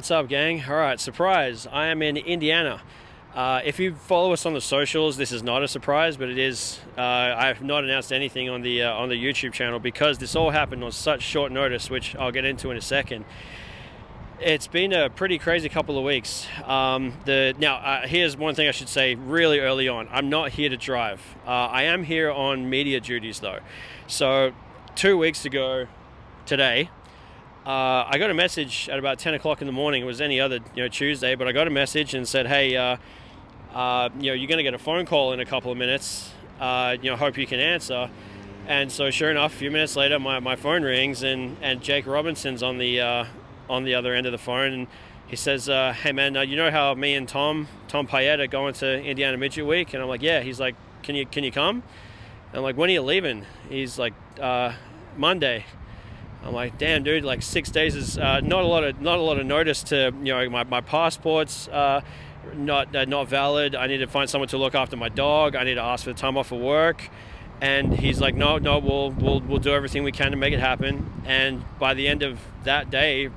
What's up, gang? All right, surprise. I am in Indiana. If you follow us on the socials, this is not a surprise, but it is. I have not announced anything on the YouTube channel because this all happened on such short notice, which I'll get into in a second. It's been a pretty crazy couple of weeks. Here's one thing I should say really early on. I'm not here to drive. I am here on media duties, though. So 2 weeks ago today, I got a message at about 10 o'clock in the morning. It was any other Tuesday, but I got a message and said, hey, you're going to get a phone call in a couple of minutes. Hope you can answer. And so sure enough, a few minutes later, my phone rings and Jake Robinson's on the other end of the phone, and he says, hey man, you know how me and Tom Payette are going to Indiana Midget Week? And I'm like, yeah. He's like, can you come? And I'm like, when are you leaving? He's like, Monday. I'm like, damn, dude, like 6 days is not a lot of notice to, my passport's not valid. I need to find someone to look after my dog. I need to ask for the time off of work. And he's like, no, we'll do everything we can to make it happen. And by the end of that day,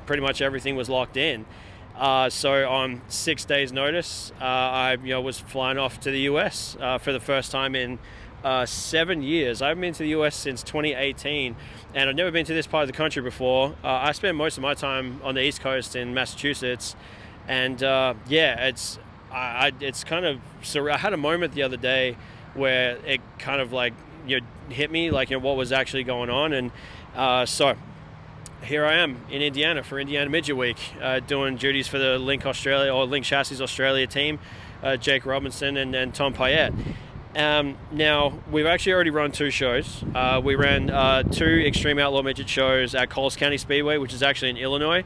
pretty much everything was locked in. So on 6 days notice, I was flying off to the US for the first time in 7 years. I haven't been to the US since 2018, and I've never been to this part of the country before. I spent most of my time on the East Coast in Massachusetts, and it's kind of surreal. I had a moment the other day where it kind of hit me what was actually going on, and so here I am in Indiana for Indiana Midget Week, doing duties for the Link Chassis Australia team, Jake Robinson and Tom Payette. Now, we've actually already run two shows. We ran two Extreme Outlaw Midget shows at Coles County Speedway, which is actually in Illinois,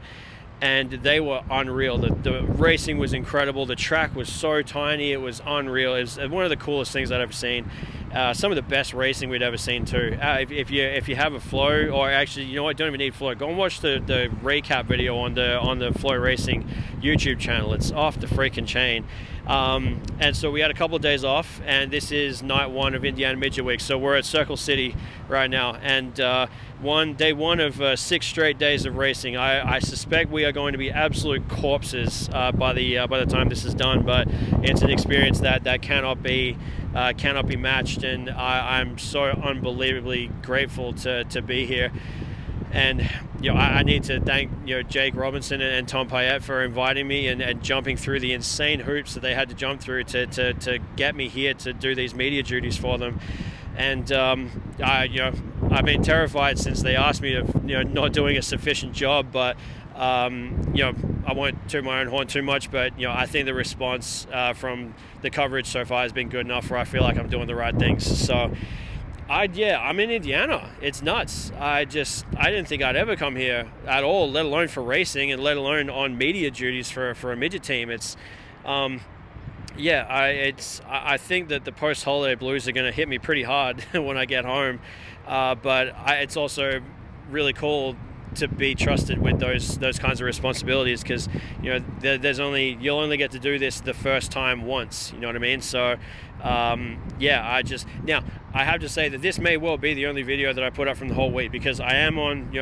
and they were unreal. The racing was incredible. The track was so tiny, it was unreal. It was one of the coolest things I'd ever seen. Some of the best racing we'd ever seen too. If you have a Flow, or actually, you know what, don't even need Flow, go and watch the recap video on the Flow Racing YouTube channel. It's off the freaking chain. And so we had a couple of days off, and this is night one of Indiana Midget Week. So we're at Circle City right now, and day one of 6 straight days of racing. I suspect we are going to be absolute corpses by the time this is done, but it's an experience that cannot be matched, and I'm so unbelievably grateful to be here. And I need to thank Jake Robinson and Tom Payette for inviting me and jumping through the insane hoops that they had to jump through to get me here to do these media duties for them. And I've been terrified since they asked me of not doing a sufficient job, but I won't toot my own horn too much, but I think the response from the coverage so far has been good enough where I feel like I'm doing the right things. So I'm in Indiana. It's nuts. I didn't think I'd ever come here at all, let alone for racing and let alone on media duties for a midget team. It's I think that the post-holiday blues are going to hit me pretty hard when I get home, but it's also really cool to be trusted with those kinds of responsibilities, because you'll only get to do this the first time once, you know what I mean? So now I have to say that this may well be the only video that I put up from the whole week, because I am on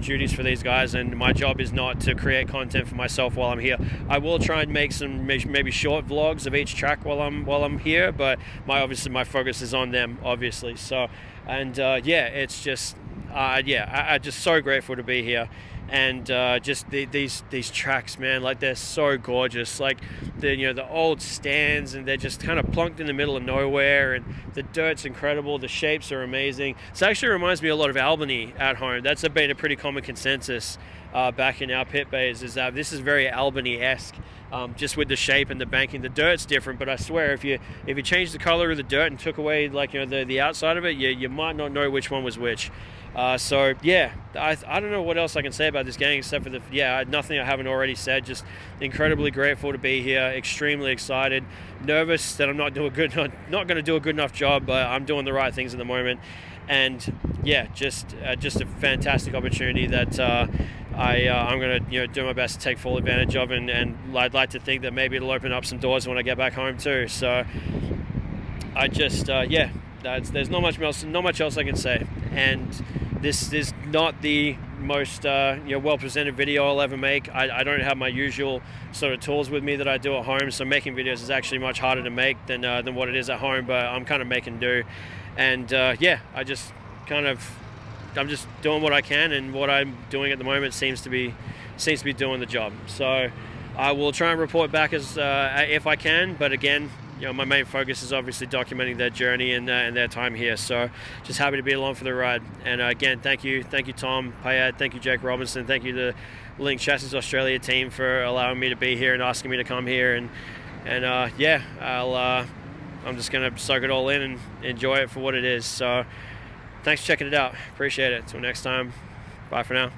duties for these guys, and my job is not to create content for myself while I'm here. I will try and make some maybe short vlogs of each track while I'm here, but my focus is on them, obviously. So it's just I'm just so grateful to be here, and these tracks, man, they're so gorgeous. The old stands, and they're just kind of plunked in the middle of nowhere, and the dirt's incredible. The shapes are amazing. It actually reminds me a lot of Albany at home. That's been a pretty common consensus back in our pit bays, is that this is very Albany-esque. Just with the shape and the banking. The dirt's different, but I swear if you change the color of the dirt and took away the outside of it, you might not know which one was which. I don't know what else I can say about this gang except for nothing I haven't already said. Just incredibly grateful to be here, extremely excited, nervous that I'm not going to do a good enough job, but I'm doing the right things at the moment. And just a fantastic opportunity that I'm going to do my best to take full advantage of, and I'd like to think that maybe it'll open up some doors when I get back home too. So there's not much else I can say. And this is not the most well-presented video I'll ever make. I don't have my usual sort of tools with me that I do at home, so making videos is actually much harder to make than what it is at home, but I'm kind of making do. And yeah, I'm just doing what I can, and what I'm doing at the moment seems to be doing the job. So I will try and report back as if I can, but again, my main focus is obviously documenting their journey and their time here. So just happy to be along for the ride. And again, thank you Tom Payat, thank you Jake Robinson, thank you the Link Chassis Australia team for allowing me to be here and asking me to come here. And yeah, I'm just gonna soak it all in and enjoy it for what it is. So thanks for checking it out. Appreciate it. Till next time. Bye for now.